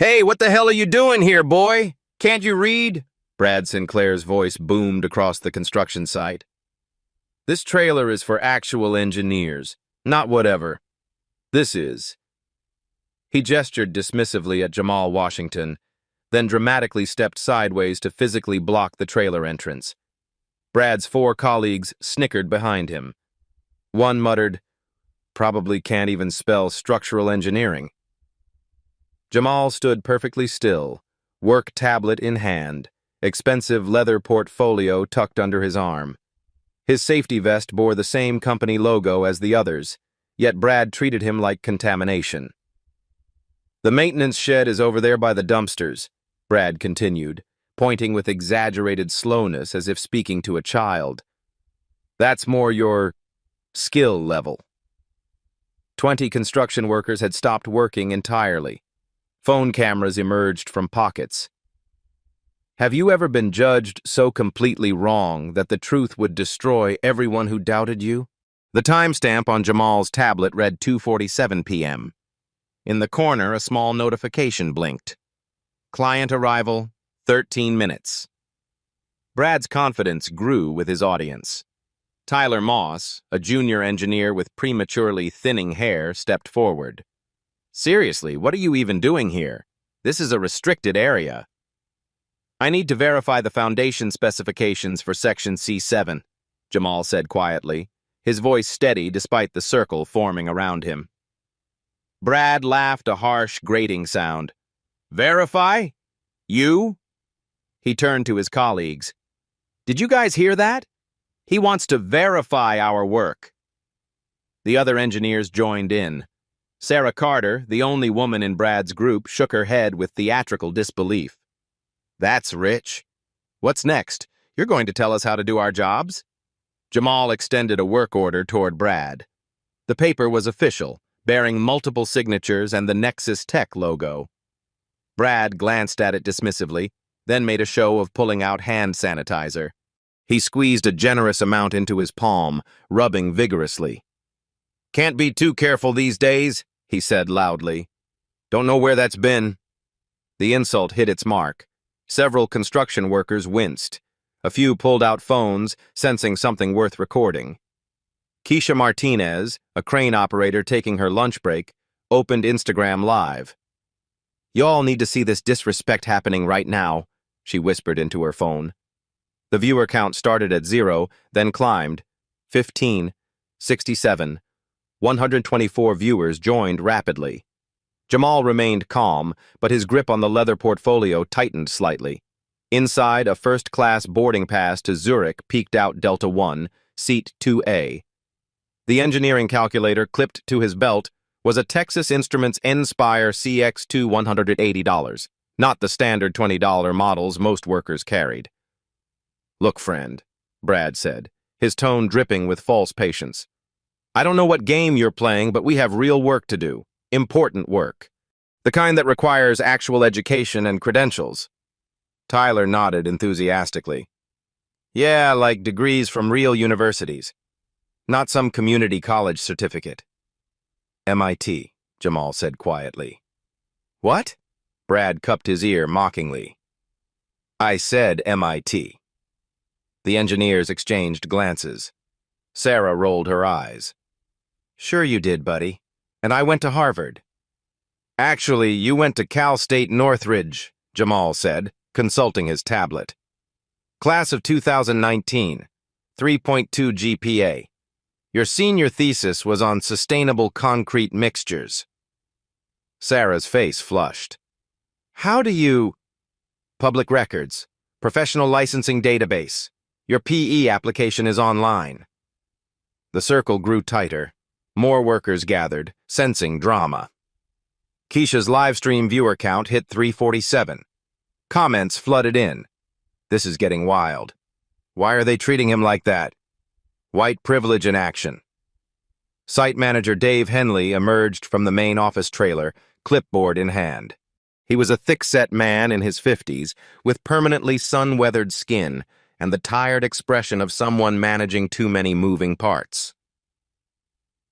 Hey, what the hell are you doing here, boy? Can't you read? Brad Sinclair's voice boomed across the construction site. This trailer is for actual engineers, not whatever. This is. He gestured dismissively at Jamal Washington, then dramatically stepped sideways to physically block the trailer entrance. Brad's four colleagues snickered behind him. One muttered, "Probably can't even spell structural engineering." Jamal stood perfectly still, work tablet in hand, expensive leather portfolio tucked under his arm. His safety vest bore the same company logo as the others, yet Brad treated him like contamination. "The maintenance shed is over there by the dumpsters," Brad continued, pointing with exaggerated slowness as if speaking to a child. "That's more your skill level." 20 construction workers had stopped working entirely. Phone cameras emerged from pockets. Have you ever been judged so completely wrong that the truth would destroy everyone who doubted you? The timestamp on Jamal's tablet read 2:47 p.m. In the corner, a small notification blinked. Client arrival, 13 minutes. Brad's confidence grew with his audience. Tyler Moss, a junior engineer with prematurely thinning hair, stepped forward. "Seriously, what are you even doing here? This is a restricted area." "I need to verify the foundation specifications for Section C7, Jamal said quietly, his voice steady despite the circle forming around him. Brad laughed a harsh, grating sound. "Verify? You?" He turned to his colleagues. "Did you guys hear that? He wants to verify our work." The other engineers joined in. Sarah Carter, the only woman in Brad's group, shook her head with theatrical disbelief. "That's rich. What's next? You're going to tell us how to do our jobs?" Jamal extended a work order toward Brad. The paper was official, bearing multiple signatures and the Nexus Tech logo. Brad glanced at it dismissively, then made a show of pulling out hand sanitizer. He squeezed a generous amount into his palm, rubbing vigorously. "Can't be too careful these days," he said loudly. "Don't know where that's been." The insult hit its mark. Several construction workers winced. A few pulled out phones, sensing something worth recording. Keisha Martinez, a crane operator taking her lunch break, opened Instagram Live. "Y'all need to see this disrespect happening right now," she whispered into her phone. The viewer count started at 0, then climbed. 15, 67, 124 viewers joined rapidly. Jamal remained calm, but his grip on the leather portfolio tightened slightly. Inside, a first-class boarding pass to Zurich peeked out Delta 1, Seat 2A. The engineering calculator clipped to his belt was a Texas Instruments Nspire CX2 $180, not the standard $20 models most workers carried. "Look, friend," Brad said, his tone dripping with false patience. "I don't know what game you're playing, but we have real work to do. Important work. The kind that requires actual education and credentials." Tyler nodded enthusiastically. "Yeah, like degrees from real universities. Not some community college certificate." "MIT, Jamal said quietly. "What?" Brad cupped his ear mockingly. "I said MIT. The engineers exchanged glances. Sarah rolled her eyes. "Sure you did, buddy. And I went to Harvard." "Actually, you went to Cal State Northridge," Jamal said, consulting his tablet. "Class of 2019, 3.2 GPA. Your senior thesis was on sustainable concrete mixtures." Sarah's face flushed. "How do you—" "Public records, professional licensing database. Your PE application is online." The circle grew tighter. More workers gathered, sensing drama. Keisha's livestream viewer count hit 347. Comments flooded in. "This is getting wild. Why are they treating him like that? White privilege in action." Site manager Dave Henley emerged from the main office trailer, clipboard in hand. He was a thick-set man in his 50s, with permanently sun-weathered skin and the tired expression of someone managing too many moving parts.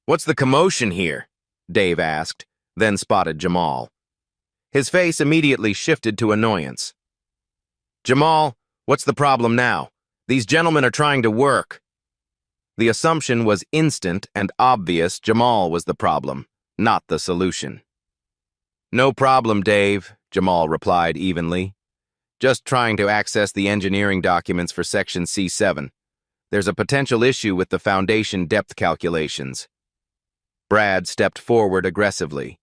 "What's the commotion here?" Dave asked, then spotted Jamal. His face immediately shifted to annoyance. "Jamal, what's the problem now? These gentlemen are trying to work." The assumption was instant and obvious. Jamal was the problem, not the solution. "No problem, Dave," Jamal replied evenly. "Just trying to access the engineering documents for Section C7. There's a potential issue with the foundation depth calculations." Brad stepped forward aggressively.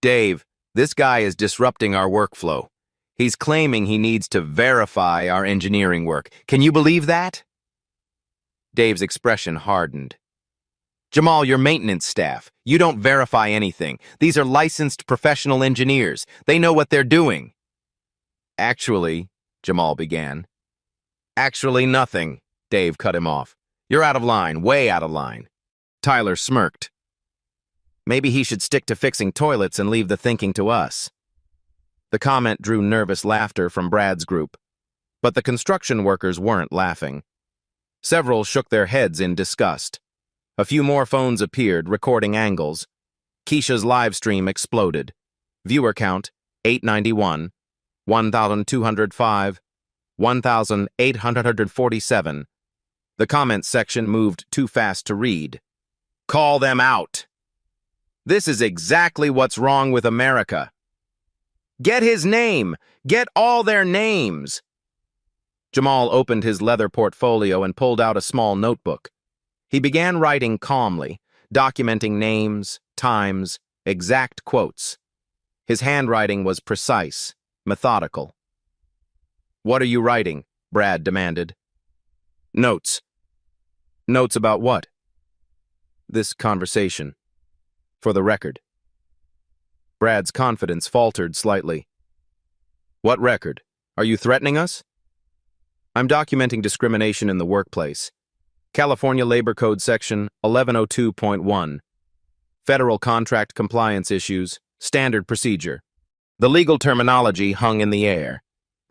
"Dave, this guy is disrupting our workflow. He's claiming he needs to verify our engineering work. Can you believe that?" Dave's expression hardened. "Jamal, you're maintenance staff. You don't verify anything. These are licensed professional engineers. They know what they're doing." "Actually," Jamal began. "Actually nothing," Dave cut him off. "You're out of line, way out of line." Tyler smirked. "Maybe he should stick to fixing toilets and leave the thinking to us." The comment drew nervous laughter from Brad's group, but the construction workers weren't laughing. Several shook their heads in disgust. A few more phones appeared, recording angles. Keisha's live stream exploded. Viewer count, 891, 1,205, 1,847. The comments section moved too fast to read. "Call them out. This is exactly what's wrong with America. Get his name. Get all their names." Jamal opened his leather portfolio and pulled out a small notebook. He began writing calmly, documenting names, times, exact quotes. His handwriting was precise, methodical. "What are you writing?" Brad demanded. "Notes." "Notes about what?" "This conversation. For the record." Brad's confidence faltered slightly. "What record? Are you threatening us?" "I'm documenting discrimination in the workplace. California Labor Code Section 1102.1. Federal contract compliance issues, standard procedure." The legal terminology hung in the air.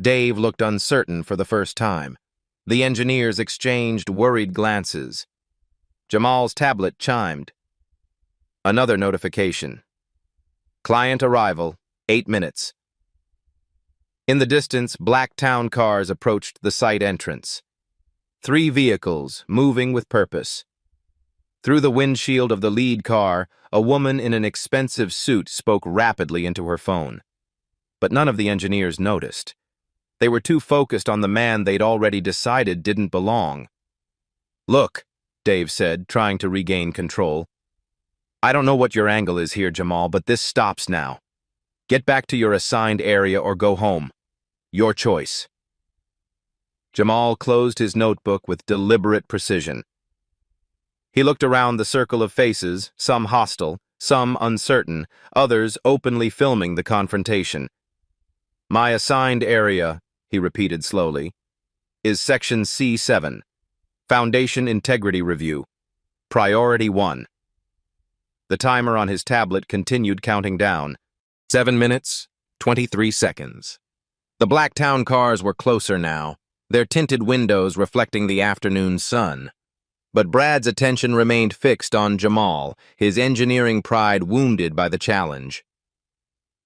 Dave looked uncertain for the first time. The engineers exchanged worried glances. Jamal's tablet chimed. Another notification. "Client arrival, 8 minutes." In the distance, black town cars approached the site entrance. 3 vehicles, moving with purpose. Through the windshield of the lead car, a woman in an expensive suit spoke rapidly into her phone. But none of the engineers noticed. They were too focused on the man they'd already decided didn't belong. "Look," Dave said, trying to regain control. "I don't know what your angle is here, Jamal, but this stops now. Get back to your assigned area or go home. Your choice." Jamal closed his notebook with deliberate precision. He looked around the circle of faces, some hostile, some uncertain, others openly filming the confrontation. "My assigned area," he repeated slowly, "is Section C7, Foundation Integrity Review, Priority 1. The timer on his tablet continued counting down. 7 minutes, 23 seconds. The black town cars were closer now, their tinted windows reflecting the afternoon sun. But Brad's attention remained fixed on Jamal, his engineering pride wounded by the challenge.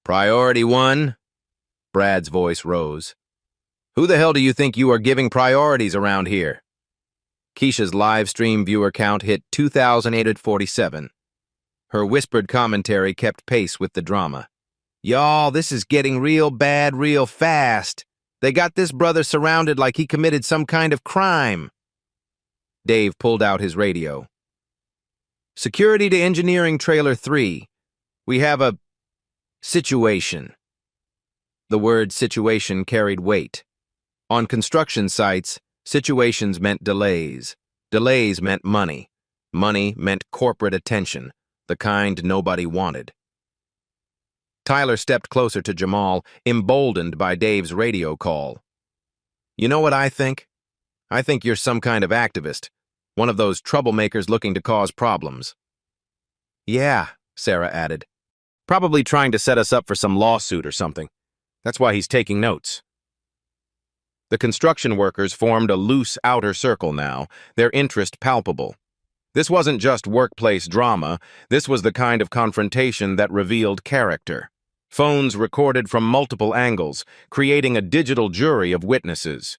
"Priority 1? Brad's voice rose. "Who the hell do you think you are giving priorities around here?" Keisha's live stream viewer count hit 2,847. Her whispered commentary kept pace with the drama. "Y'all, this is getting real bad real fast. They got this brother surrounded like he committed some kind of crime." Dave pulled out his radio. "Security to Engineering Trailer 3. We have a situation." The word situation carried weight. On construction sites, situations meant delays. Delays meant money. Money meant corporate attention, the kind nobody wanted. Tyler stepped closer to Jamal, emboldened by Dave's radio call. "You know what I think? I think you're some kind of activist, one of those troublemakers looking to cause problems." "Yeah," Sarah added. "Probably trying to set us up for some lawsuit or something. That's why he's taking notes." The construction workers formed a loose outer circle now, their interest palpable. This wasn't just workplace drama, this was the kind of confrontation that revealed character. Phones recorded from multiple angles, creating a digital jury of witnesses.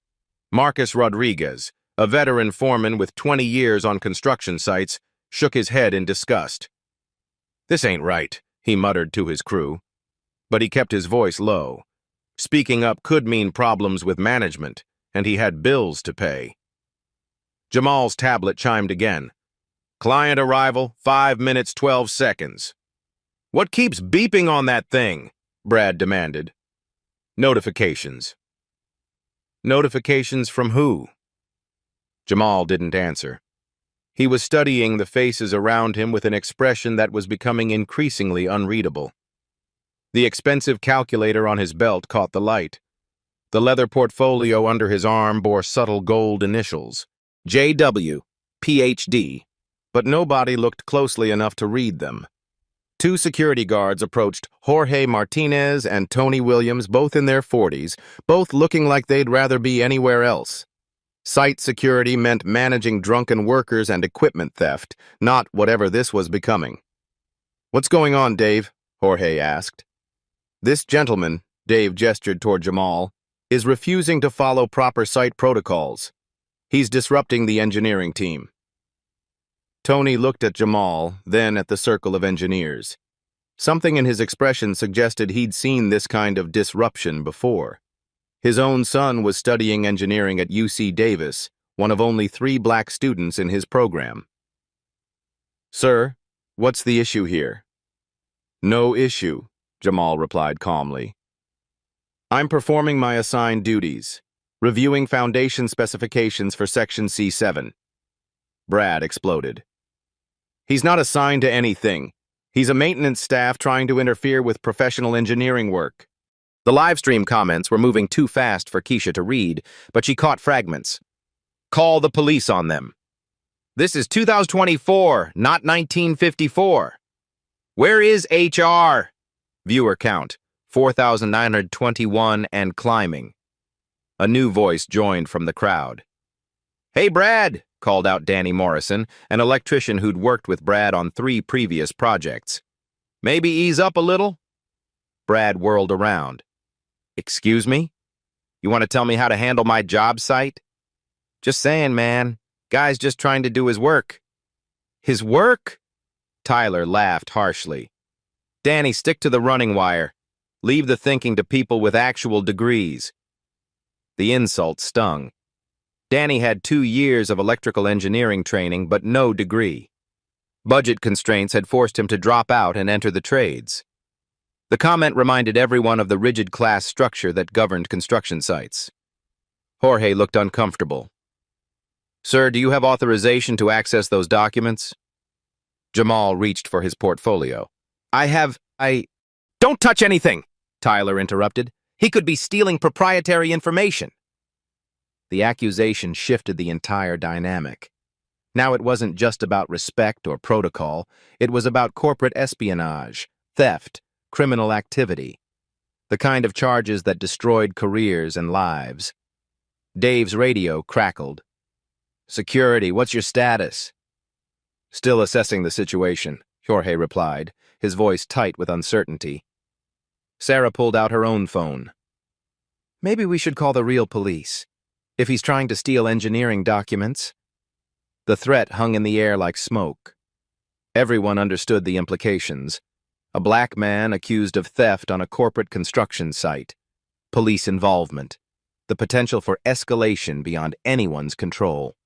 Marcus Rodriguez, a veteran foreman with 20 years on construction sites, shook his head in disgust. "This ain't right," he muttered to his crew. But he kept his voice low. Speaking up could mean problems with management, and he had bills to pay. Jamal's tablet chimed again. "Client arrival, 5 minutes, 12 seconds. "What keeps beeping on that thing?" Brad demanded. "Notifications." "Notifications from who?" Jamal didn't answer. He was studying the faces around him with an expression that was becoming increasingly unreadable. The expensive calculator on his belt caught the light. The leather portfolio under his arm bore subtle gold initials, JW, PhD, but nobody looked closely enough to read them. Two security guards approached Jorge Martinez and Tony Williams, both in their 40s, both looking like they'd rather be anywhere else. Site security meant managing drunken workers and equipment theft, not whatever this was becoming. "What's going on, Dave?" Jorge asked. "This gentleman," Dave gestured toward Jamal, "is refusing to follow proper site protocols. He's disrupting the engineering team." Tony looked at Jamal, then at the circle of engineers. Something in his expression suggested he'd seen this kind of disruption before. His own son was studying engineering at UC Davis, one of only 3 black students in his program. "Sir, what's the issue here?" "No issue," Jamal replied calmly. "I'm performing my assigned duties, reviewing foundation specifications for Section C7. Brad exploded. "He's not assigned to anything. He's a maintenance staff trying to interfere with professional engineering work." The livestream comments were moving too fast for Keisha to read, but she caught fragments. "Call the police on them. This is 2024, not 1954. Where is HR? Viewer count, 4,921 and climbing." A new voice joined from the crowd. "Hey, Brad," called out Danny Morrison, an electrician who'd worked with Brad on 3 previous projects. "Maybe ease up a little?" Brad whirled around. "Excuse me? You want to tell me how to handle my job site?" "Just saying, man. Guy's just trying to do his work." "His work?" Tyler laughed harshly. "Danny, stick to the running wire. Leave the thinking to people with actual degrees." The insult stung. Danny had 2 years of electrical engineering training, but no degree. Budget constraints had forced him to drop out and enter the trades. The comment reminded everyone of the rigid class structure that governed construction sites. Jorge looked uncomfortable. "Sir, do you have authorization to access those documents?" Jamal reached for his portfolio. "Don't touch anything," Tyler interrupted. "He could be stealing proprietary information." The accusation shifted the entire dynamic. Now it wasn't just about respect or protocol, it was about corporate espionage, theft, criminal activity, the kind of charges that destroyed careers and lives. Dave's radio crackled. "Security, what's your status?" "Still assessing the situation," Jorge replied, his voice tight with uncertainty. Sarah pulled out her own phone. "Maybe we should call the real police. If he's trying to steal engineering documents." The threat hung in the air like smoke. Everyone understood the implications. A black man accused of theft on a corporate construction site. Police involvement. The potential for escalation beyond anyone's control.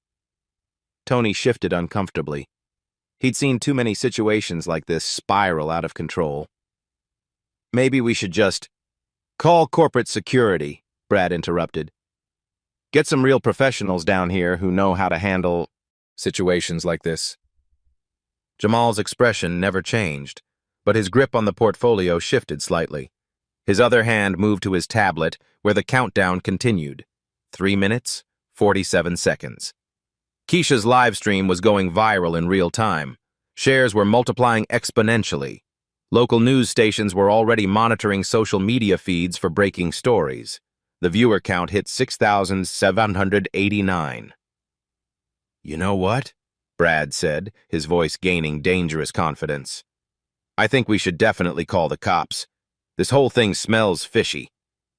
Tony shifted uncomfortably. He'd seen too many situations like this spiral out of control. "Maybe we should just—" "Call corporate security," Brad interrupted. "Get some real professionals down here who know how to handle situations like this." Jamal's expression never changed, but his grip on the portfolio shifted slightly. His other hand moved to his tablet, where the countdown continued. 3 minutes, 47 seconds. Keisha's live stream was going viral in real time. Shares were multiplying exponentially. Local news stations were already monitoring social media feeds for breaking stories. The viewer count hit 6,789. "You know what?" Brad said, his voice gaining dangerous confidence. "I think we should definitely call the cops. This whole thing smells fishy.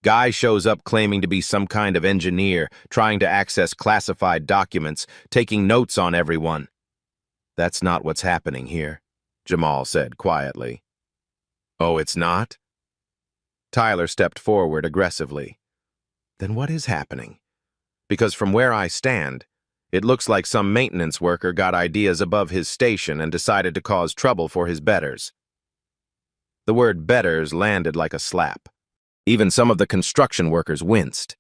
Guy shows up claiming to be some kind of engineer, trying to access classified documents, taking notes on everyone. That's not what's happening here, Jamal said quietly. Oh, it's not? Tyler stepped forward aggressively. Then what is happening? Because from where I stand, it looks like some maintenance worker got ideas above his station and decided to cause trouble for his betters. The word betters landed like a slap. Even some of the construction workers winced.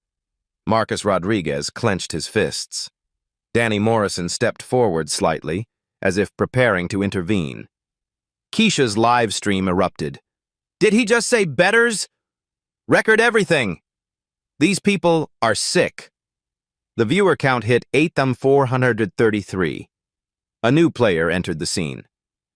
Marcus Rodriguez clenched his fists. Danny Morrison stepped forward slightly, as if preparing to intervene. Keisha's live stream erupted. Did he just say betters? Record everything. These people are sick. The viewer count hit 8,433. A new player entered the scene.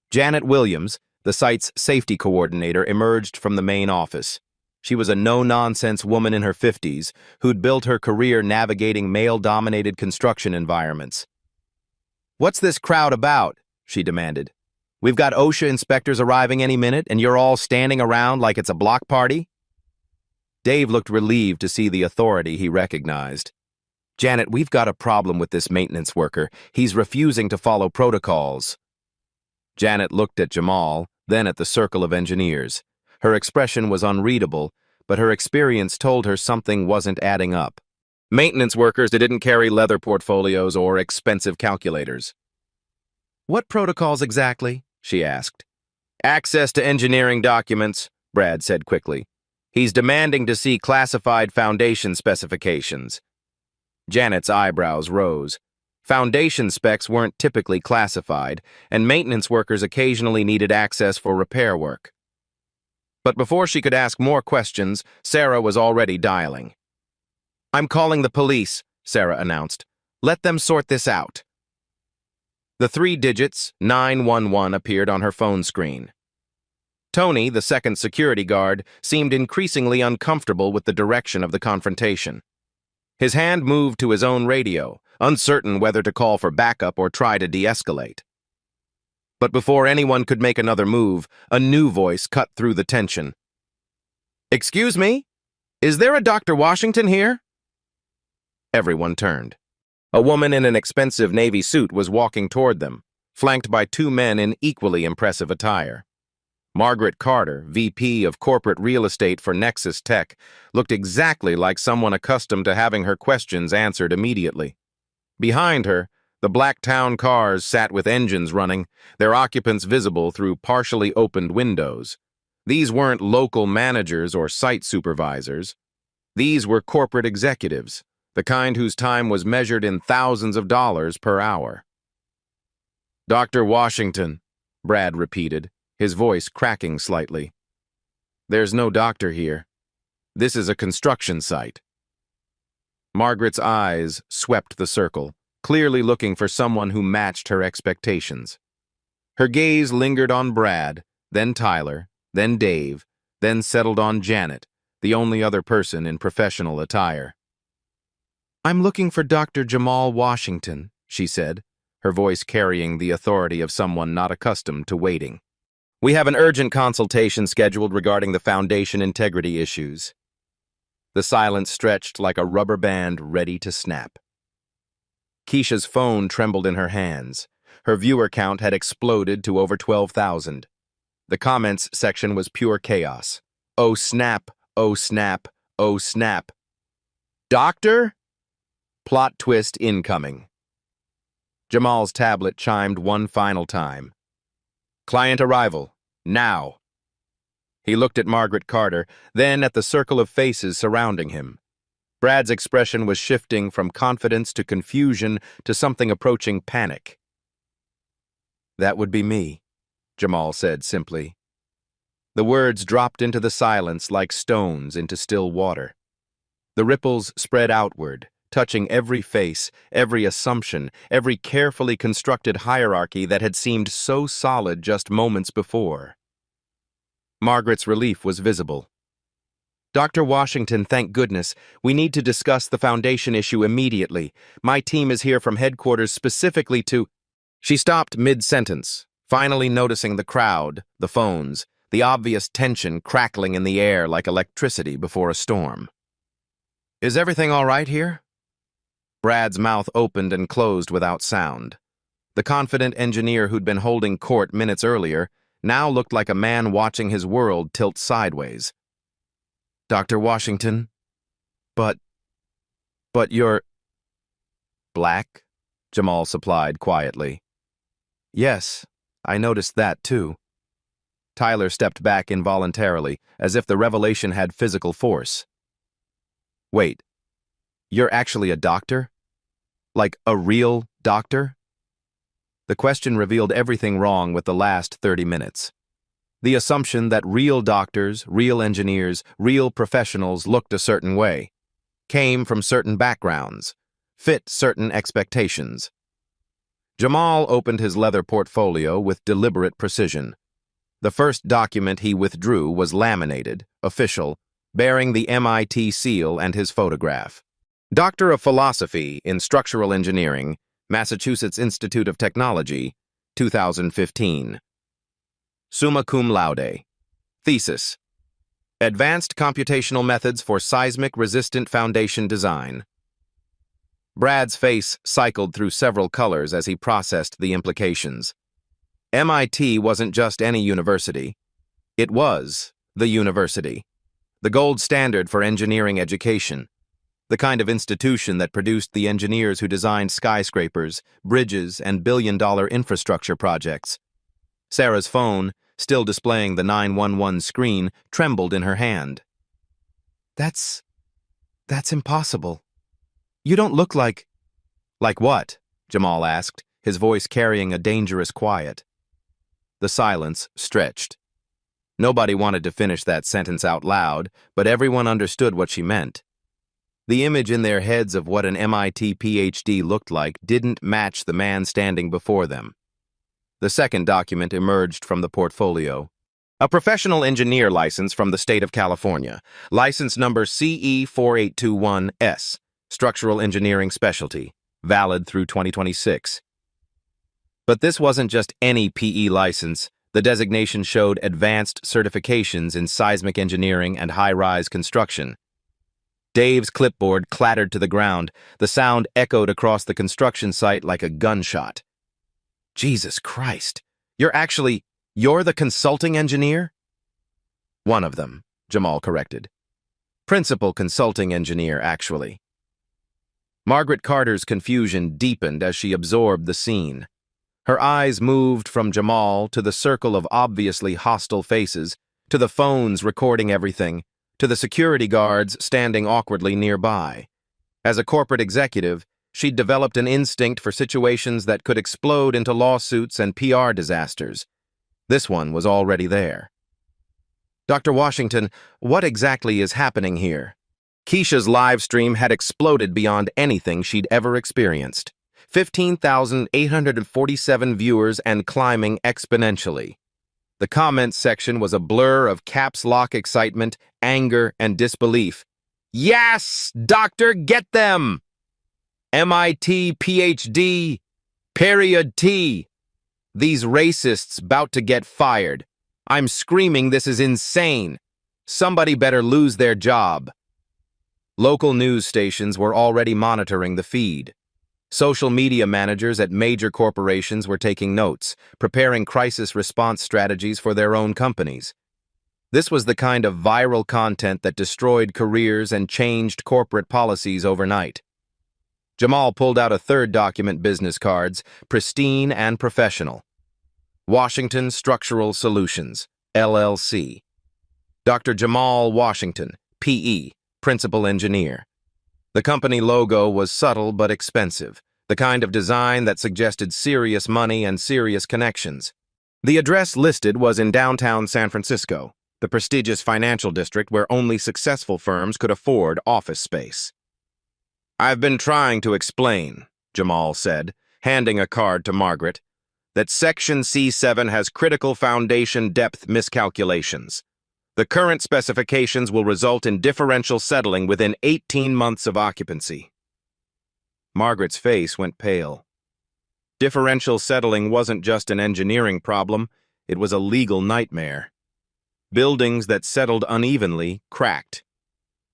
Janet Williams, the site's safety coordinator, emerged from the main office. She was a no-nonsense woman in her 50s who'd built her career navigating male-dominated construction environments. What's this crowd about? She demanded. We've got OSHA inspectors arriving any minute, and you're all standing around like it's a block party? Dave looked relieved to see the authority he recognized. Janet, we've got a problem with this maintenance worker. He's refusing to follow protocols. Janet looked at Jamal, then at the circle of engineers. Her expression was unreadable, but her experience told her something wasn't adding up. Maintenance workers didn't carry leather portfolios or expensive calculators. What protocols exactly? She asked. Access to engineering documents, Brad said quickly. He's demanding to see classified foundation specifications. Janet's eyebrows rose. Foundation specs weren't typically classified, and maintenance workers occasionally needed access for repair work. But before she could ask more questions, Sarah was already dialing. I'm calling the police, Sarah announced. Let them sort this out. The 3 digits, 911, appeared on her phone screen. Tony, the second security guard, seemed increasingly uncomfortable with the direction of the confrontation. His hand moved to his own radio, uncertain whether to call for backup or try to de-escalate. But before anyone could make another move, a new voice cut through the tension. Excuse me? Is there a Dr. Washington here? Everyone turned. A woman in an expensive navy suit was walking toward them, flanked by 2 men in equally impressive attire. Margaret Carter, VP of Corporate Real Estate for Nexus Tech, looked exactly like someone accustomed to having her questions answered immediately. Behind her, the black town cars sat with engines running, their occupants visible through partially opened windows. These weren't local managers or site supervisors. These were corporate executives, the kind whose time was measured in thousands of dollars per hour. Dr. Washington, Brad repeated, his voice cracking slightly. There's no doctor here. This is a construction site. Margaret's eyes swept the circle, clearly looking for someone who matched her expectations. Her gaze lingered on Brad, then Tyler, then Dave, then settled on Janet, the only other person in professional attire. I'm looking for Dr. Jamal Washington, she said, her voice carrying the authority of someone not accustomed to waiting. We have an urgent consultation scheduled regarding the foundation integrity issues. The silence stretched like a rubber band ready to snap. Keisha's phone trembled in her hands. Her viewer count had exploded to over 12,000. The comments section was pure chaos. Oh snap, oh snap, oh snap. Doctor? Plot twist incoming. Jamal's tablet chimed one final time. Client arrival, now. He looked at Margaret Carter, then at the circle of faces surrounding him. Brad's expression was shifting from confidence to confusion to something approaching panic. That would be me, Jamal said simply. The words dropped into the silence like stones into still water. The ripples spread outward, touching every face, every assumption, every carefully constructed hierarchy that had seemed so solid just moments before. Margaret's relief was visible. Dr. Washington, thank goodness. We need to discuss the foundation issue immediately. My team is here from headquarters specifically to... She stopped mid-sentence, finally noticing the crowd, the phones, the obvious tension crackling in the air like electricity before a storm. "Is everything all right here?" Brad's mouth opened and closed without sound. The confident engineer who'd been holding court minutes earlier now looked like a man watching his world tilt sideways. "Dr. Washington? But you're—" "Black?" Jamal supplied quietly. "Yes, I noticed that too." Tyler stepped back involuntarily, as if the revelation had physical force. "Wait, you're actually a doctor? Like a real doctor?" The question revealed everything wrong with the last 30 minutes. The assumption that real doctors, real engineers, real professionals looked a certain way, came from certain backgrounds, fit certain expectations. Jamal opened his leather portfolio with deliberate precision. The first document he withdrew was laminated, official, bearing the MIT seal and his photograph. Doctor of Philosophy in Structural Engineering, Massachusetts Institute of Technology, 2015. Summa cum laude. Thesis: Advanced Computational Methods for Seismic-Resistant Foundation Design. Brad's face cycled through several colors as he processed the implications. MIT wasn't just any university. It was the university, the gold standard for engineering education, the kind of institution that produced the engineers who designed skyscrapers, bridges, and billion-dollar infrastructure projects. Sarah's phone, still displaying the 911 screen, trembled in her hand. That's impossible. You don't look like—" "Like what?" Jamal asked, his voice carrying a dangerous quiet. The silence stretched. Nobody wanted to finish that sentence out loud, but everyone understood what she meant. The image in their heads of what an MIT PhD looked like didn't match the man standing before them. The second document emerged from the portfolio. A professional engineer license from the state of California, license number CE4821S, Structural Engineering Specialty, valid through 2026. But this wasn't just any PE license. The designation showed advanced certifications in seismic engineering and high-rise construction. Dave's clipboard clattered to the ground. The sound echoed across the construction site like a gunshot. "Jesus Christ! You're the consulting engineer?" "One of them," Jamal corrected. "Principal consulting engineer, actually." Margaret Carter's confusion deepened as she absorbed the scene. Her eyes moved from Jamal to the circle of obviously hostile faces, to the phones recording everything, to the security guards standing awkwardly nearby. As a corporate executive, she'd developed an instinct for situations that could explode into lawsuits and PR disasters. This one was already there. "Dr. Washington, what exactly is happening here?" Keisha's live stream had exploded beyond anything she'd ever experienced. 15,847 viewers and climbing exponentially. The comments section was a blur of caps lock excitement, anger, and disbelief. "Yes, doctor, get them! MIT PhD, period T. These racists bout to get fired. I'm screaming this is insane. Somebody better lose their job." Local news stations were already monitoring the feed. Social media managers at major corporations were taking notes, preparing crisis response strategies for their own companies. This was the kind of viral content that destroyed careers and changed corporate policies overnight. Jamal pulled out a third document, business cards, pristine and professional. Washington Structural Solutions, LLC. Dr. Jamal Washington, PE, Principal Engineer. The company logo was subtle but expensive, the kind of design that suggested serious money and serious connections. The address listed was in downtown San Francisco, the prestigious financial district where only successful firms could afford office space. "I've been trying to explain," Jamal said, handing a card to Margaret, "that Section C7 has critical foundation depth miscalculations. The current specifications will result in differential settling within 18 months of occupancy." Margaret's face went pale. Differential settling wasn't just an engineering problem, it was a legal nightmare. Buildings that settled unevenly cracked.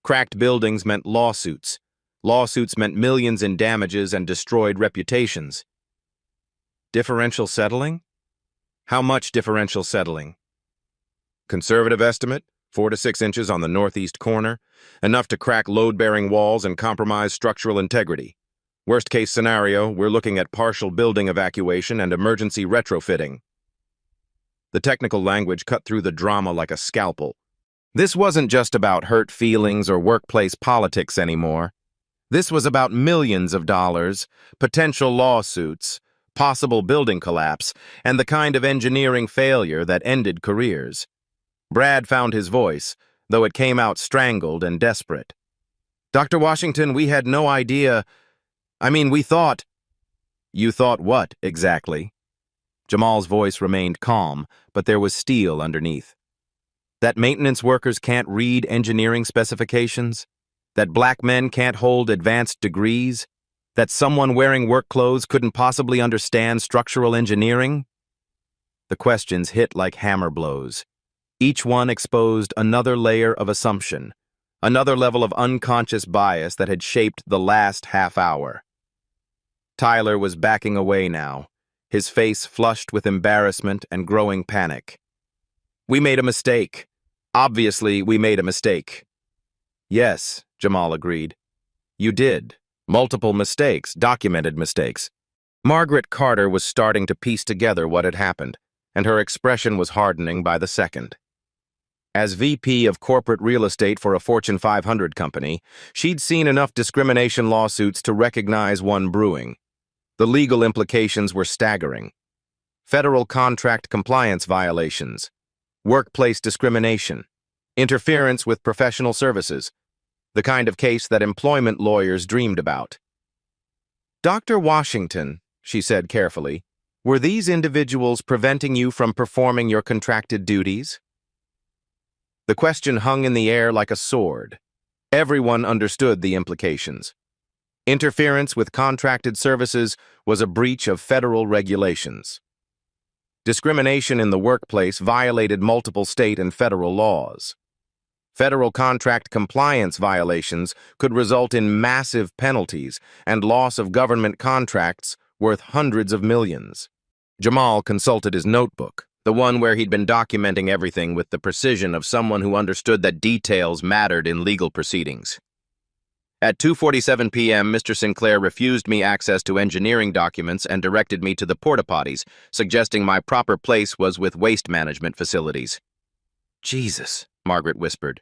Cracked buildings meant lawsuits. Lawsuits meant millions in damages and destroyed reputations. Differential settling? How much differential settling? Conservative estimate, 4 to 6 inches on the northeast corner, enough to crack load-bearing walls and compromise structural integrity. Worst-case scenario, we're looking at partial building evacuation and emergency retrofitting. The technical language cut through the drama like a scalpel. This wasn't just about hurt feelings or workplace politics anymore. This was about millions of dollars, potential lawsuits, possible building collapse, and the kind of engineering failure that ended careers. Brad found his voice, though it came out strangled and desperate. Dr. Washington, we had no idea. We thought. You thought what, exactly? Jamal's voice remained calm, but there was steel underneath. That maintenance workers can't read engineering specifications? That black men can't hold advanced degrees? That someone wearing work clothes couldn't possibly understand structural engineering? The questions hit like hammer blows. Each one exposed another layer of assumption, another level of unconscious bias that had shaped the last half hour. Tyler was backing away now, his face flushed with embarrassment and growing panic. We made a mistake. Obviously, we made a mistake. Yes, Jamal agreed. You did. Multiple mistakes, documented mistakes. Margaret Carter was starting to piece together what had happened, and her expression was hardening by the second. As VP of corporate real estate for a Fortune 500 company, she'd seen enough discrimination lawsuits to recognize one brewing. The legal implications were staggering. Federal contract compliance violations, workplace discrimination, interference with professional services, the kind of case that employment lawyers dreamed about. Dr. Washington, she said carefully, were these individuals preventing you from performing your contracted duties? The question hung in the air like a sword. Everyone understood the implications. Interference with contracted services was a breach of federal regulations. Discrimination in the workplace violated multiple state and federal laws. Federal contract compliance violations could result in massive penalties and loss of government contracts worth hundreds of millions. Jamal consulted his notebook, the one where he'd been documenting everything with the precision of someone who understood that details mattered in legal proceedings. At 2:47 p.m., Mr. Sinclair refused me access to engineering documents and directed me to the porta-potties, suggesting my proper place was with waste management facilities. Jesus, Margaret whispered.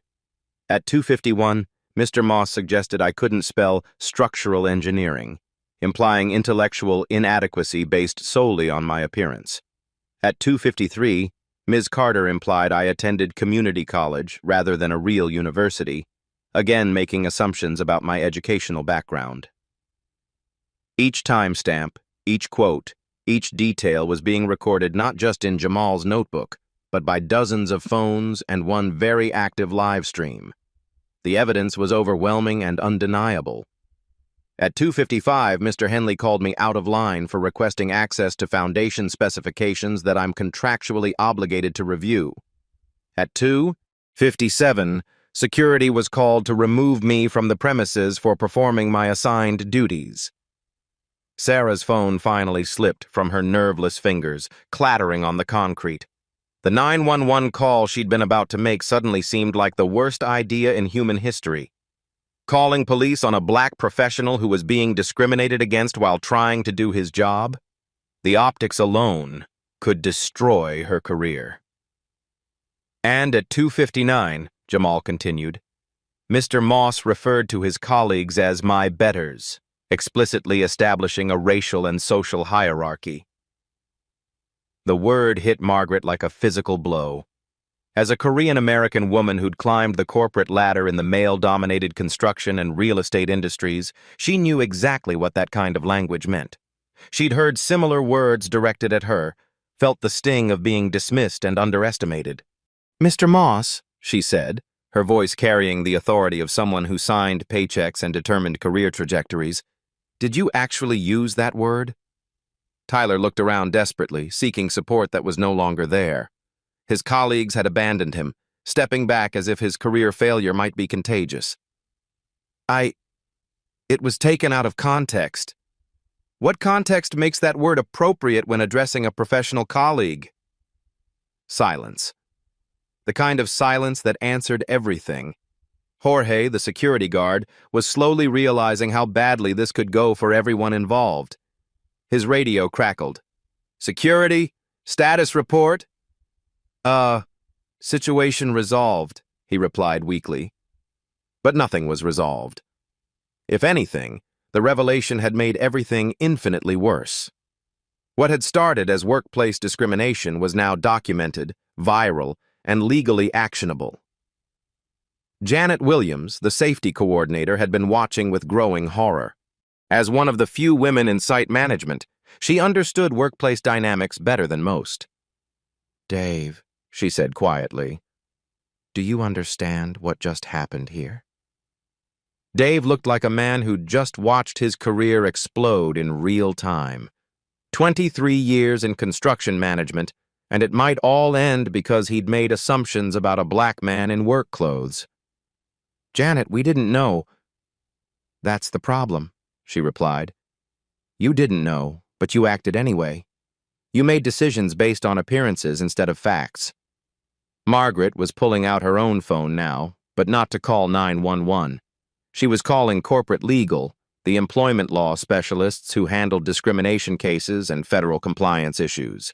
At 2:51, Mr. Moss suggested I couldn't spell structural engineering, implying intellectual inadequacy based solely on my appearance. At 2:53, Ms. Carter implied I attended community college rather than a real university, again making assumptions about my educational background. Each timestamp, each quote, each detail was being recorded not just in Jamal's notebook, but by dozens of phones and one very active live stream. The evidence was overwhelming and undeniable. At 2:55, Mr. Henley called me out of line for requesting access to foundation specifications that I'm contractually obligated to review. At 2:57, security was called to remove me from the premises for performing my assigned duties. Sarah's phone finally slipped from her nerveless fingers, clattering on the concrete. The 911 call she'd been about to make suddenly seemed like the worst idea in human history. Calling police on a black professional who was being discriminated against while trying to do his job? The optics alone could destroy her career. And at 2:59, Jamal continued, Mr. Moss referred to his colleagues as my betters, explicitly establishing a racial and social hierarchy. The word hit Margaret like a physical blow. As a Korean-American woman who'd climbed the corporate ladder in the male-dominated construction and real estate industries, she knew exactly what that kind of language meant. She'd heard similar words directed at her, felt the sting of being dismissed and underestimated. Mr. Moss, she said, her voice carrying the authority of someone who signed paychecks and determined career trajectories, did you actually use that word? Tyler looked around desperately, seeking support that was no longer there. His colleagues had abandoned him, stepping back as if his career failure might be contagious. It was taken out of context. What context makes that word appropriate when addressing a professional colleague? Silence. The kind of silence that answered everything. Jorge, the security guard, was slowly realizing how badly this could go for everyone involved. His radio crackled. "Security? Status report?" Situation resolved," he replied weakly. But nothing was resolved. If anything, the revelation had made everything infinitely worse. What had started as workplace discrimination was now documented, viral, and legally actionable. Janet Williams, the safety coordinator, had been watching with growing horror. As one of the few women in site management, she understood workplace dynamics better than most. "Dave," she said quietly, "do you understand what just happened here?" Dave looked like a man who'd just watched his career explode in real time. 23 years in construction management, and it might all end because he'd made assumptions about a black man in work clothes. "Janet, we didn't know." "That's the problem," she replied. "You didn't know, but you acted anyway. You made decisions based on appearances instead of facts." Margaret was pulling out her own phone now, but not to call 911. She was calling corporate legal, the employment law specialists who handled discrimination cases and federal compliance issues.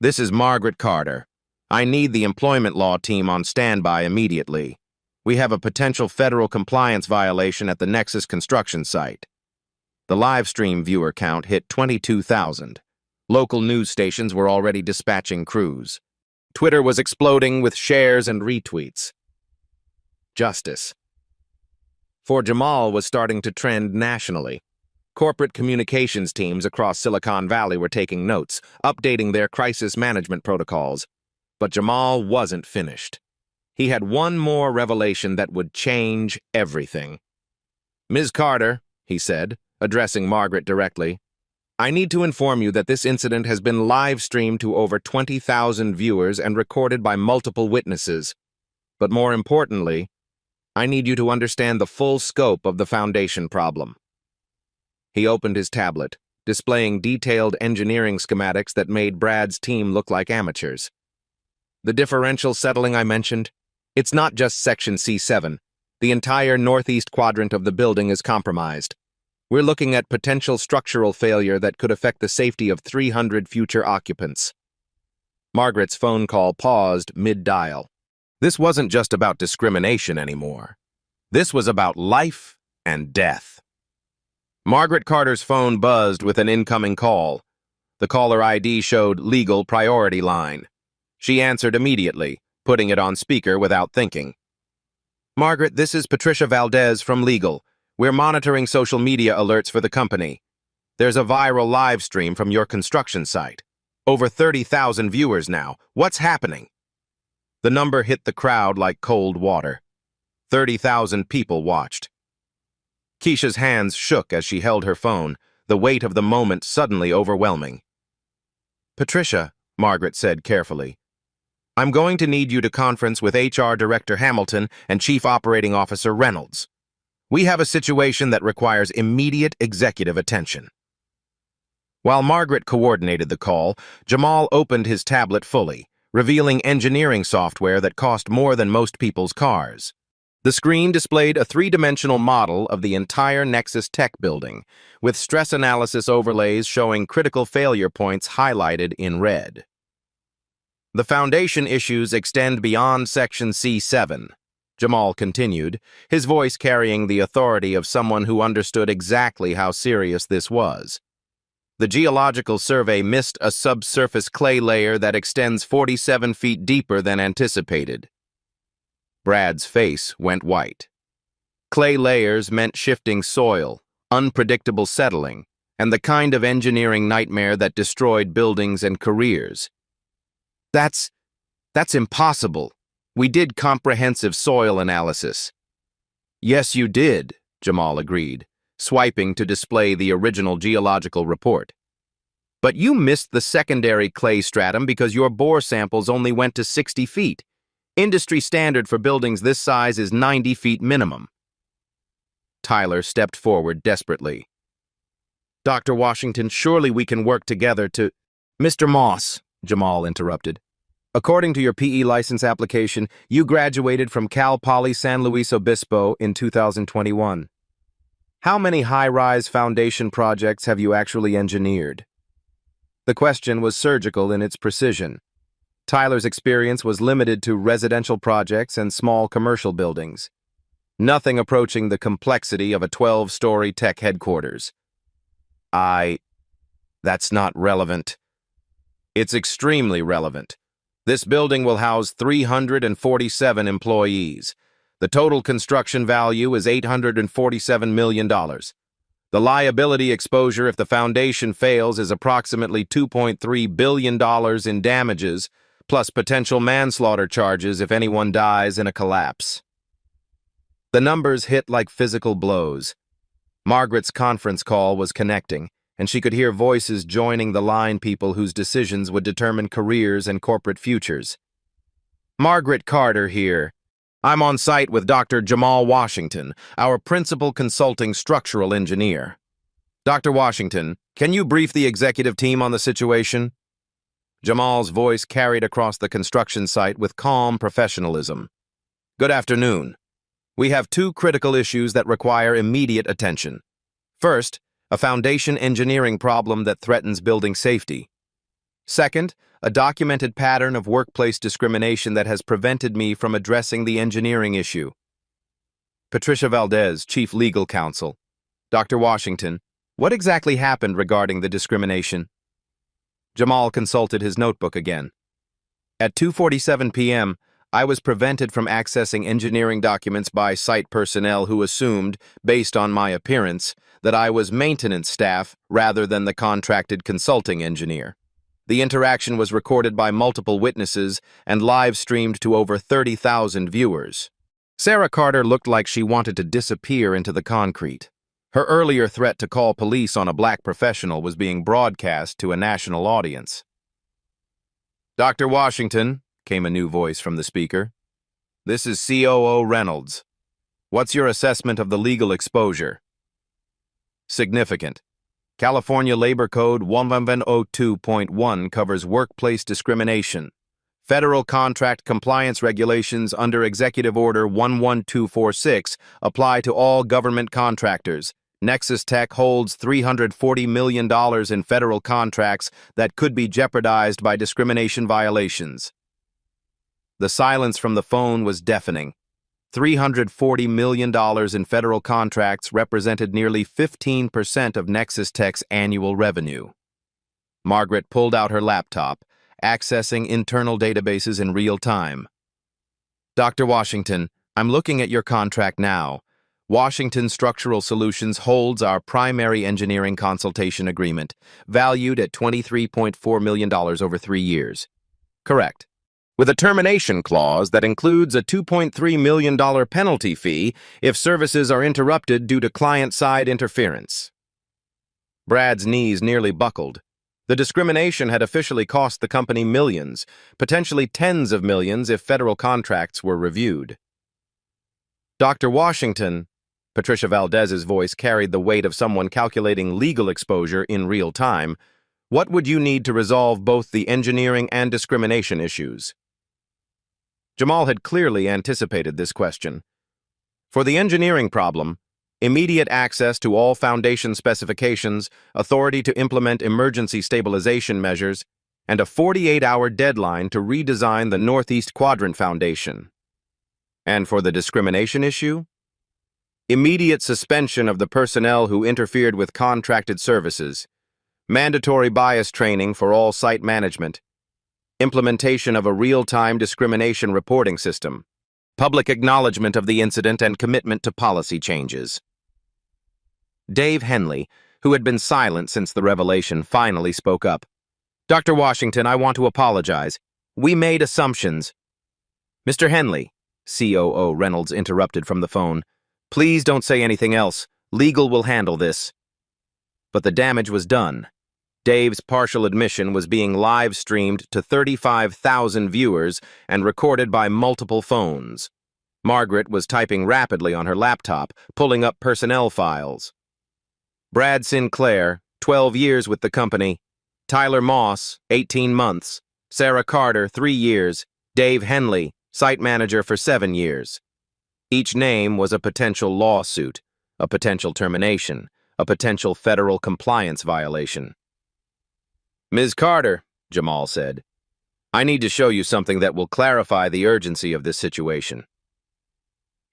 "This is Margaret Carter. I need the employment law team on standby immediately. We have a potential federal compliance violation at the Nexus construction site." The live stream viewer count hit 22,000. Local news stations were already dispatching crews. Twitter was exploding with shares and retweets. Justice. For Jamal was starting to trend nationally. Corporate communications teams across Silicon Valley were taking notes, updating their crisis management protocols. But Jamal wasn't finished. He had one more revelation that would change everything. "Ms. Carter," he said, addressing Margaret directly, "I need to inform you that this incident has been live-streamed to over 20,000 viewers and recorded by multiple witnesses. But more importantly, I need you to understand the full scope of the foundation problem." He opened his tablet, displaying detailed engineering schematics that made Brad's team look like amateurs. "The differential settling I mentioned? It's not just Section C7. The entire northeast quadrant of the building is compromised. We're looking at potential structural failure that could affect the safety of 300 future occupants." Margaret's phone call paused mid-dial. This wasn't just about discrimination anymore. This was about life and death. Margaret Carter's phone buzzed with an incoming call. The caller ID showed legal priority line. She answered immediately, putting it on speaker without thinking. "Margaret, this is Patricia Valdez from Legal. We're monitoring social media alerts for the company. There's a viral live stream from your construction site. Over 30,000 viewers now. What's happening?" The number hit the crowd like cold water. 30,000 people watched. Keisha's hands shook as she held her phone, the weight of the moment suddenly overwhelming. "Patricia," Margaret said carefully, "I'm going to need you to conference with HR Director Hamilton and Chief Operating Officer Reynolds. We have a situation that requires immediate executive attention." While Margaret coordinated the call, Jamal opened his tablet fully, revealing engineering software that cost more than most people's cars. The screen displayed a three-dimensional model of the entire Nexus Tech building, with stress analysis overlays showing critical failure points highlighted in red. "The foundation issues extend beyond Section C7, Jamal continued, his voice carrying the authority of someone who understood exactly how serious this was. "The geological survey missed a subsurface clay layer that extends 47 feet deeper than anticipated." Brad's face went white. Clay layers meant shifting soil, unpredictable settling, and the kind of engineering nightmare that destroyed buildings and careers. That's impossible. We did comprehensive soil analysis." "Yes, you did," Jamal agreed, swiping to display the original geological report. "But you missed the secondary clay stratum because your bore samples only went to 60 feet. Industry standard for buildings this size is 90 feet minimum. Tyler stepped forward desperately. Dr. Washington, surely we can work together to— Mr. Moss, Jamal interrupted. According to your PE license application, you graduated from Cal Poly San Luis Obispo in 2021. How many high-rise foundation projects have you actually engineered? The question was surgical in its precision. Tyler's experience was limited to residential projects and small commercial buildings. Nothing approaching the complexity of a 12-story tech headquarters. That's not relevant. It's extremely relevant. This building will house 347 employees. The total construction value is $847 million. The liability exposure if the foundation fails is approximately $2.3 billion in damages, plus potential manslaughter charges if anyone dies in a collapse. The numbers hit like physical blows. Margaret's conference call was connecting, and she could hear voices joining the line people whose decisions would determine careers and corporate futures. Margaret Carter here. I'm on site with Dr. Jamal Washington, our principal consulting structural engineer. Dr. Washington, can you brief the executive team on the situation? Jamal's voice carried across the construction site with calm professionalism. Good afternoon. We have two critical issues that require immediate attention. First, a foundation engineering problem that threatens building safety. Second, a documented pattern of workplace discrimination that has prevented me from addressing the engineering issue. Patricia Valdez, Chief Legal Counsel. Dr. Washington, what exactly happened regarding the discrimination? Jamal consulted his notebook again. At 2:47 p.m., I was prevented from accessing engineering documents by site personnel who assumed, based on my appearance, that I was maintenance staff rather than the contracted consulting engineer. The interaction was recorded by multiple witnesses and live-streamed to over 30,000 viewers. Sarah Carter looked like she wanted to disappear into the concrete. Her earlier threat to call police on a black professional was being broadcast to a national audience. Dr. Washington, came a new voice from the speaker. This is COO Reynolds. What's your assessment of the legal exposure? Significant. California Labor Code 1102.1 covers workplace discrimination. Federal Contract Compliance Regulations under Executive Order 11246 apply to all government contractors. Nexus Tech holds $340 million in federal contracts that could be jeopardized by discrimination violations. The silence from the phone was deafening. $340 million in federal contracts represented nearly 15% of Nexus Tech's annual revenue. Margaret pulled out her laptop, accessing internal databases in real time. Dr. Washington, I'm looking at your contract now. Washington Structural Solutions holds our primary engineering consultation agreement, valued at $23.4 million over 3 years. Correct. With a termination clause that includes a $2.3 million penalty fee if services are interrupted due to client-side interference. Brad's knees nearly buckled. The discrimination had officially cost the company millions, potentially tens of millions if federal contracts were reviewed. Dr. Washington, Patricia Valdez's voice carried the weight of someone calculating legal exposure in real time. What would you need to resolve both the engineering and discrimination issues? Jamal had clearly anticipated this question. For the engineering problem, immediate access to all foundation specifications, authority to implement emergency stabilization measures, and a 48-hour deadline to redesign the Northeast Quadrant Foundation. And for the discrimination issue? Immediate suspension of the personnel who interfered with contracted services, mandatory bias training for all site management, implementation of a real-time discrimination reporting system, public acknowledgement of the incident and commitment to policy changes. Dave Henley, who had been silent since the revelation, finally spoke up. Dr. Washington, I want to apologize. We made assumptions. Mr. Henley, COO Reynolds interrupted from the phone. Please don't say anything else. Legal will handle this. But the damage was done. Dave's partial admission was being live-streamed to 35,000 viewers and recorded by multiple phones. Margaret was typing rapidly on her laptop, pulling up personnel files. Brad Sinclair, 12 years with the company. Tyler Moss, 18 months. Sarah Carter, 3 years. Dave Henley, site manager for 7 years. Each name was a potential lawsuit, a potential termination, a potential federal compliance violation. "Ms. Carter," Jamal said, "I need to show you something that will clarify the urgency of this situation."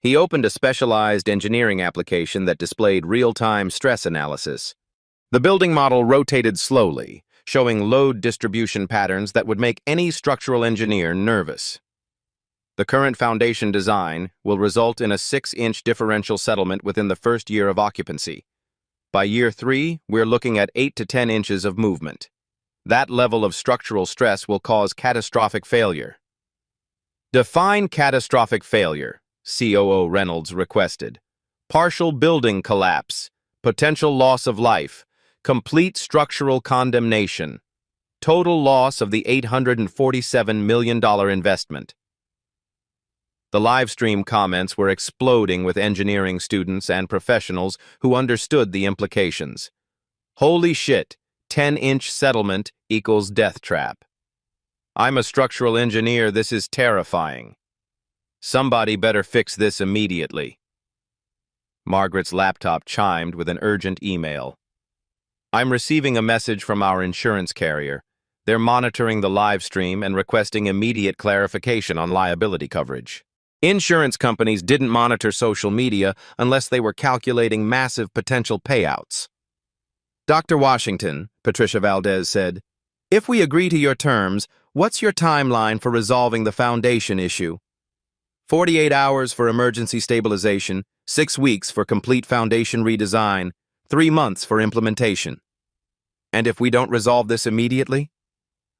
He opened a specialized engineering application that displayed real-time stress analysis. The building model rotated slowly, showing load distribution patterns that would make any structural engineer nervous. The current foundation design will result in a 6-inch differential settlement within the first year of occupancy. By year 3, we're looking at 8 to 10 inches of movement. That level of structural stress will cause catastrophic failure. Define catastrophic failure, COO Reynolds requested. Partial building collapse, potential loss of life, complete structural condemnation, total loss of the $847 million investment. The live-stream comments were exploding with engineering students and professionals who understood the implications. Holy shit, 10-inch settlement equals death trap. I'm a structural engineer, this is terrifying. Somebody better fix this immediately. Margaret's laptop chimed with an urgent email. I'm receiving a message from our insurance carrier. They're monitoring the live stream and requesting immediate clarification on liability coverage. Insurance companies didn't monitor social media unless they were calculating massive potential payouts. Dr. Washington, Patricia Valdez said, if we agree to your terms, what's your timeline for resolving the foundation issue? 48 hours for emergency stabilization, 6 weeks for complete foundation redesign, 3 months for implementation. And if we don't resolve this immediately,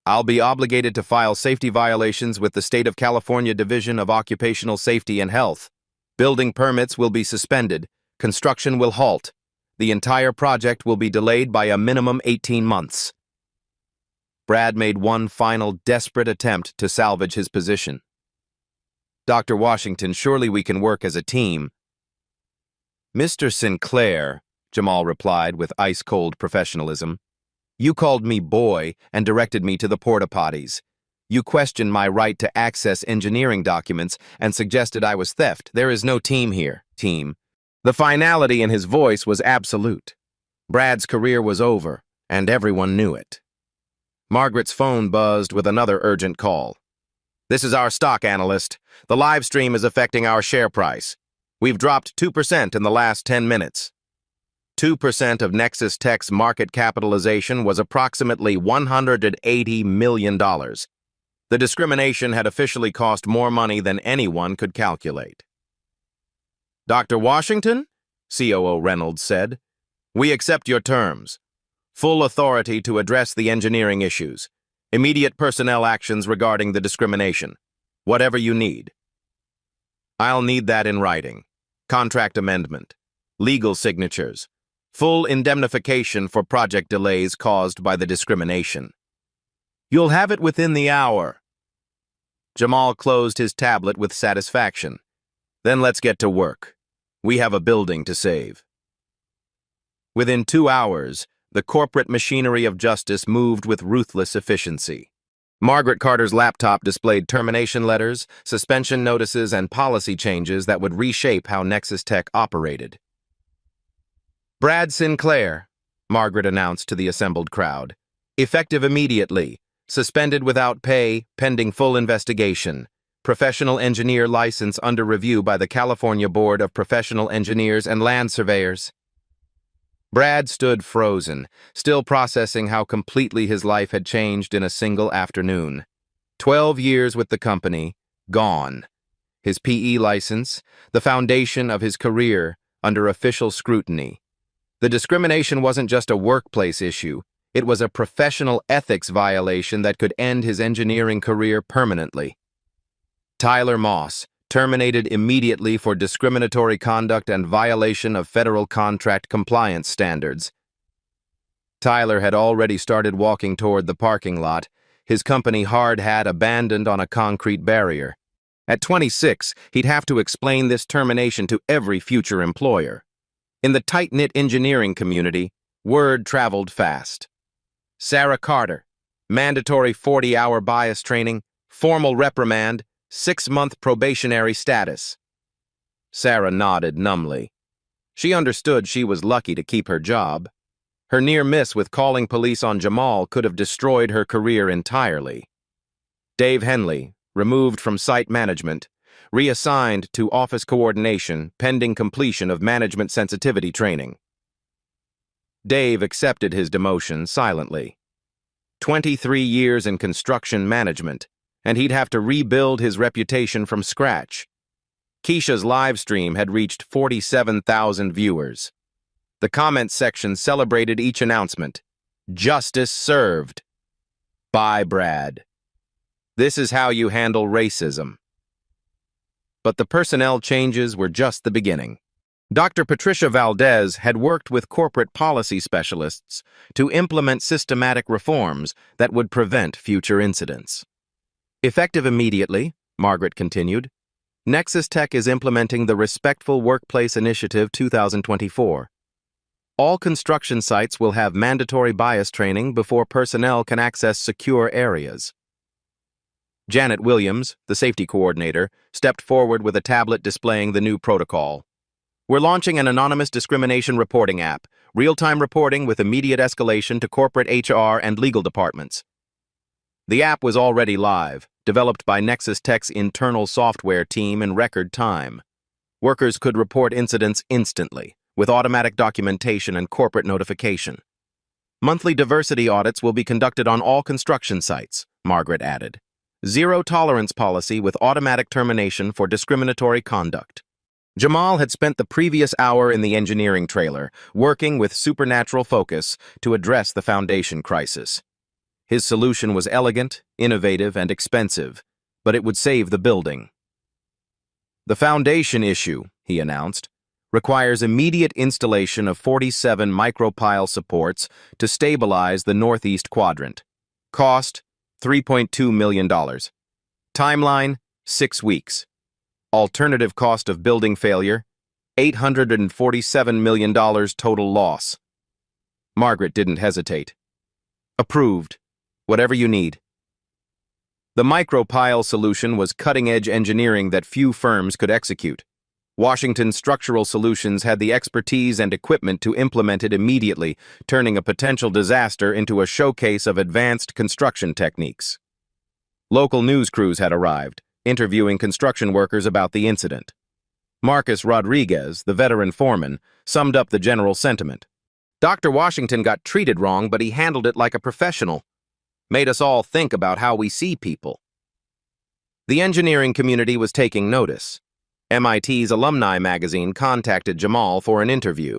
I'll be obligated to file safety violations with the State of California Division of Occupational Safety and Health. Building permits will be suspended, construction will halt. The entire project will be delayed by a minimum 18 months. Brad made one final desperate attempt to salvage his position. Dr. Washington, surely we can work as a team. Mr. Sinclair, Jamal replied with ice-cold professionalism, you called me boy and directed me to the porta-potties. You questioned my right to access engineering documents and suggested I was theft. There is no team here, team. The finality in his voice was absolute. Brad's career was over, and everyone knew it. Margaret's phone buzzed with another urgent call. This is our stock analyst. The live stream is affecting our share price. We've dropped 2% in the last 10 minutes. 2% of Nexus Tech's market capitalization was approximately $180 million. The discrimination had officially cost more money than anyone could calculate. Dr. Washington, COO Reynolds said, we accept your terms. Full authority to address the engineering issues. Immediate personnel actions regarding the discrimination. Whatever you need. I'll need that in writing. Contract amendment. Legal signatures. Full indemnification for project delays caused by the discrimination. You'll have it within the hour. Jamal closed his tablet with satisfaction. Then let's get to work. We have a building to save. Within 2 hours, the corporate machinery of justice moved with ruthless efficiency. Margaret Carter's laptop displayed termination letters, suspension notices, and policy changes that would reshape how Nexus Tech operated. Brad Sinclair, Margaret announced to the assembled crowd. Effective immediately. Suspended without pay, pending full investigation. Professional engineer license under review by the California Board of Professional Engineers and Land Surveyors. Brad stood frozen, still processing how completely his life had changed in a single afternoon. 12 years with the company, gone. His PE license, the foundation of his career, under official scrutiny. The discrimination wasn't just a workplace issue, it was a professional ethics violation that could end his engineering career permanently. Tyler Moss, terminated immediately for discriminatory conduct and violation of federal contract compliance standards. Tyler had already started walking toward the parking lot, his company hard hat abandoned on a concrete barrier. At 26, he'd have to explain this termination to every future employer. In the tight-knit engineering community, word traveled fast. Sarah Carter, mandatory 40-hour bias training, formal reprimand, 6-month probationary status. Sarah nodded numbly. She understood she was lucky to keep her job. Her near miss with calling police on Jamal could have destroyed her career entirely. Dave Henley, removed from site management, reassigned to office coordination pending completion of management sensitivity training. Dave accepted his demotion silently. 23 years in construction management, and he'd have to rebuild his reputation from scratch. Keisha's live stream had reached 47,000 viewers. The comments section celebrated each announcement. Justice served. By Brad. This is how you handle racism. But the personnel changes were just the beginning. Dr. Patricia Valdez had worked with corporate policy specialists to implement systematic reforms that would prevent future incidents. Effective immediately, Margaret continued, Nexus Tech is implementing the Respectful Workplace Initiative 2024. All construction sites will have mandatory bias training before personnel can access secure areas. Janet Williams, the safety coordinator, stepped forward with a tablet displaying the new protocol. We're launching an anonymous discrimination reporting app, real-time reporting with immediate escalation to corporate HR and legal departments. The app was already live, developed by Nexus Tech's internal software team in record time. Workers could report incidents instantly, with automatic documentation and corporate notification. Monthly diversity audits will be conducted on all construction sites, Margaret added. Zero-tolerance policy with automatic termination for discriminatory conduct. Jamal had spent the previous hour in the engineering trailer, working with supernatural focus to address the foundation crisis. His solution was elegant, innovative, and expensive, but it would save the building. The foundation issue, he announced, requires immediate installation of 47 micropile supports to stabilize the northeast quadrant. Cost, $3.2 million. Timeline, 6 weeks. Alternative cost of building failure, $847 million total loss. Margaret didn't hesitate. Approved. Whatever you need. The micropile solution was cutting-edge engineering that few firms could execute. Washington Structural Solutions had the expertise and equipment to implement it immediately, turning a potential disaster into a showcase of advanced construction techniques. Local news crews had arrived, interviewing construction workers about the incident. Marcus Rodriguez, the veteran foreman, summed up the general sentiment. Dr. Washington got treated wrong, but he handled it like a professional. Made us all think about how we see people. The engineering community was taking notice. MIT's alumni magazine contacted Jamal for an interview.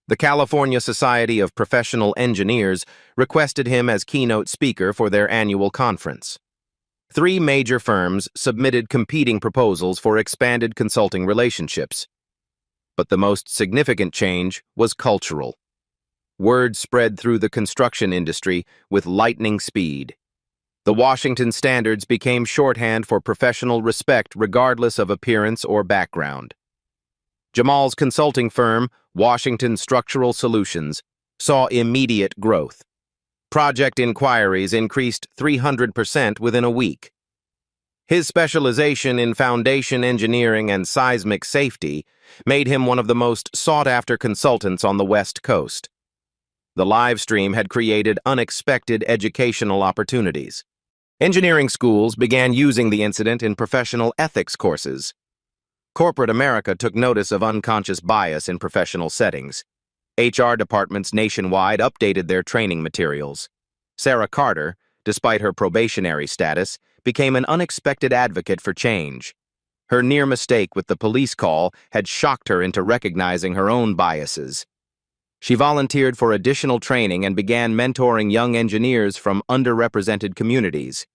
The California Society of Professional Engineers requested him as keynote speaker for their annual conference. 3 major firms submitted competing proposals for expanded consulting relationships. But the most significant change was cultural. Word spread through the construction industry with lightning speed. The Washington standards became shorthand for professional respect regardless of appearance or background. Jamal's consulting firm, Washington Structural Solutions, saw immediate growth. Project inquiries increased 300% within a week. His specialization in foundation engineering and seismic safety made him one of the most sought-after consultants on the West Coast. The live stream had created unexpected educational opportunities. Engineering schools began using the incident in professional ethics courses. Corporate America took notice of unconscious bias in professional settings. HR departments nationwide updated their training materials. Sarah Carter, despite her probationary status, became an unexpected advocate for change. Her near mistake with the police call had shocked her into recognizing her own biases. She volunteered for additional training and began mentoring young engineers from underrepresented communities.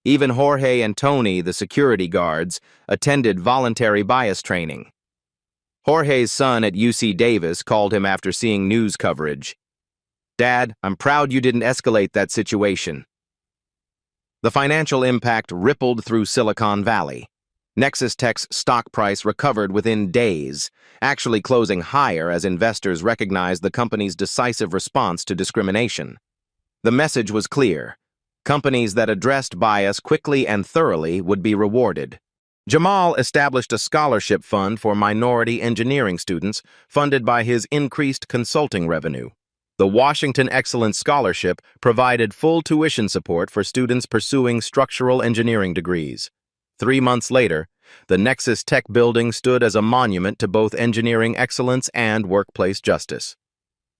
Even Jorge and Tony, the security guards, attended voluntary bias training. Jorge's son at UC Davis called him after seeing news coverage. Dad, I'm proud you didn't escalate that situation. The financial impact rippled through Silicon Valley. Nexus Tech's stock price recovered within days, actually closing higher as investors recognized the company's decisive response to discrimination. The message was clear. Companies that addressed bias quickly and thoroughly would be rewarded. Jamal established a scholarship fund for minority engineering students, funded by his increased consulting revenue. The Washington Excellence Scholarship provided full tuition support for students pursuing structural engineering degrees. 3 months later, the Nexus Tech building stood as a monument to both engineering excellence and workplace justice.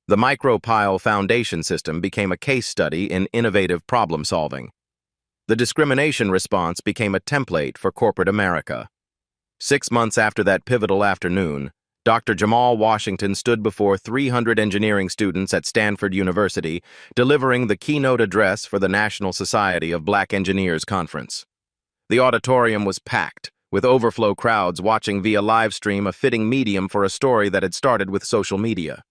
The Micropile Foundation system became a case study in innovative problem-solving. The discrimination response became a template for corporate America. 6 months after that pivotal afternoon, Dr. Jamal Washington stood before 300 engineering students at Stanford University, delivering the keynote address for the National Society of Black Engineers Conference. The auditorium was packed, with overflow crowds watching via live stream, a fitting medium for a story that had started with social media.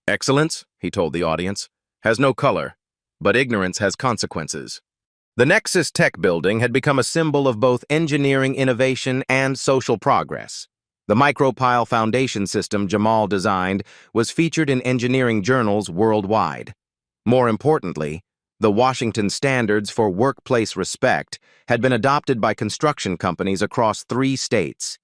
Excellence, he told the audience, has no color, but ignorance has consequences. The Nexus Tech building had become a symbol of both engineering innovation and social progress. The Micropile Foundation system Jamal designed was featured in engineering journals worldwide. More importantly, the Washington Standards for Workplace Respect had been adopted by construction companies across 3 states.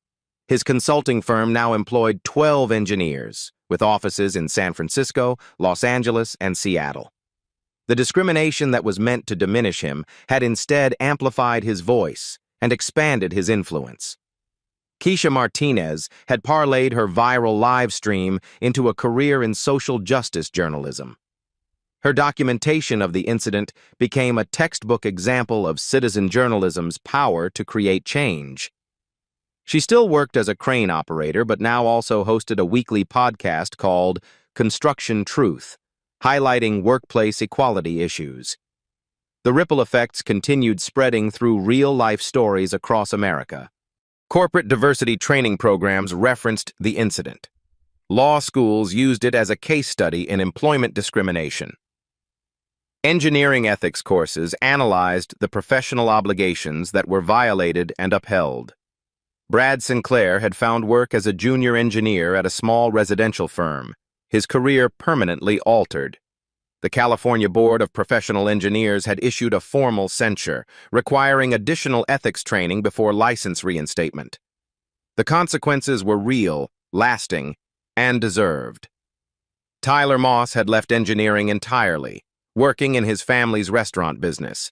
His consulting firm now employed 12 engineers, with offices in San Francisco, Los Angeles, and Seattle. The discrimination that was meant to diminish him had instead amplified his voice and expanded his influence. Keisha Martinez had parlayed her viral live stream into a career in social justice journalism. Her documentation of the incident became a textbook example of citizen journalism's power to create change. She still worked as a crane operator, but now also hosted a weekly podcast called Construction Truth, highlighting workplace equality issues. The ripple effects continued spreading through real-life stories across America. Corporate diversity training programs referenced the incident. Law schools used it as a case study in employment discrimination. Engineering ethics courses analyzed the professional obligations that were violated and upheld. Brad Sinclair had found work as a junior engineer at a small residential firm, his career permanently altered. The California Board of Professional Engineers had issued a formal censure, requiring additional ethics training before license reinstatement. The consequences were real, lasting, and deserved. Tyler Moss had left engineering entirely, working in his family's restaurant business.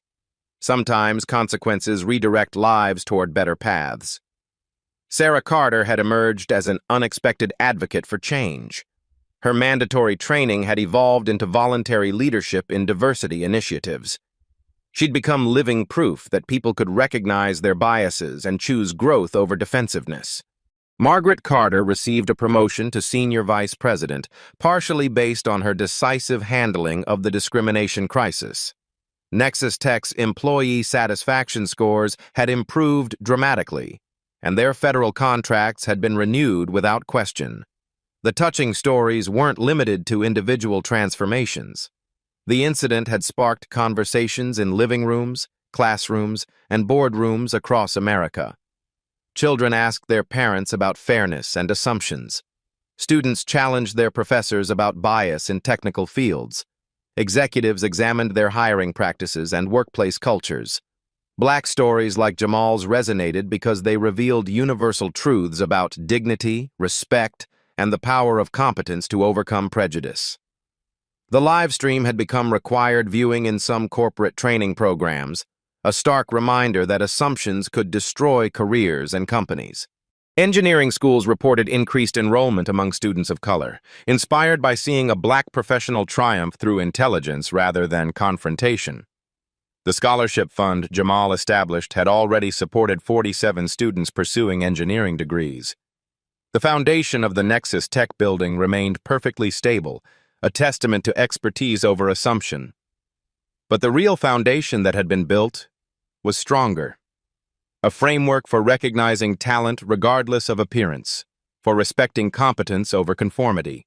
Sometimes consequences redirect lives toward better paths. Sarah Carter had emerged as an unexpected advocate for change. Her mandatory training had evolved into voluntary leadership in diversity initiatives. She'd become living proof that people could recognize their biases and choose growth over defensiveness. Margaret Carter received a promotion to senior vice president, partially based on her decisive handling of the discrimination crisis. Nexus Tech's employee satisfaction scores had improved dramatically, and their federal contracts had been renewed without question. The touching stories weren't limited to individual transformations. The incident had sparked conversations in living rooms, classrooms, and boardrooms across America. Children asked their parents about fairness and assumptions. Students challenged their professors about bias in technical fields. Executives examined their hiring practices and workplace cultures. Black stories like Jamal's resonated because they revealed universal truths about dignity, respect, and the power of competence to overcome prejudice. The live stream had become required viewing in some corporate training programs, a stark reminder that assumptions could destroy careers and companies. Engineering schools reported increased enrollment among students of color, inspired by seeing a black professional triumph through intelligence rather than confrontation. The scholarship fund Jamal established had already supported 47 students pursuing engineering degrees. The foundation of the Nexus Tech building remained perfectly stable, a testament to expertise over assumption. But the real foundation that had been built was stronger. A framework for recognizing talent regardless of appearance, for respecting competence over conformity.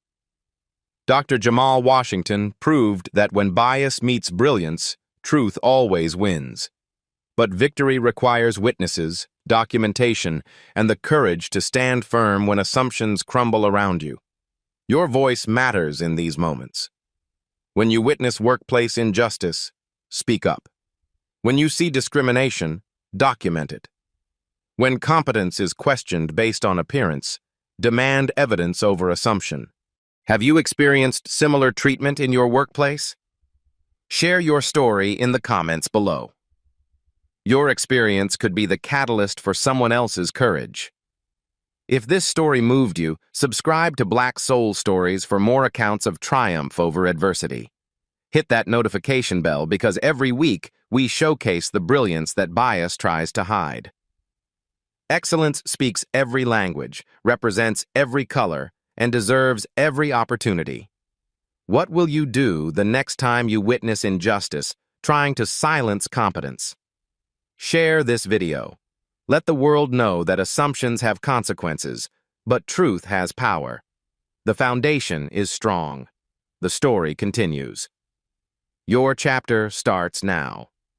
Dr. Jamal Washington proved that when bias meets brilliance, truth always wins. But victory requires witnesses, documentation, and the courage to stand firm when assumptions crumble around you. Your voice matters in these moments. When you witness workplace injustice, speak up. When you see discrimination, document it. When competence is questioned based on appearance, demand evidence over assumption. Have you experienced similar treatment in your workplace? Share your story in the comments below. Your experience could be the catalyst for someone else's courage. If this story moved you, subscribe to Black Soul Stories for more accounts of triumph over adversity. Hit that notification bell because every week we showcase the brilliance that bias tries to hide. Excellence speaks every language, represents every color, and deserves every opportunity. What will you do the next time you witness injustice trying to silence competence? Share this video. Let the world know that assumptions have consequences, but truth has power. The foundation is strong. The story continues. Your chapter starts now.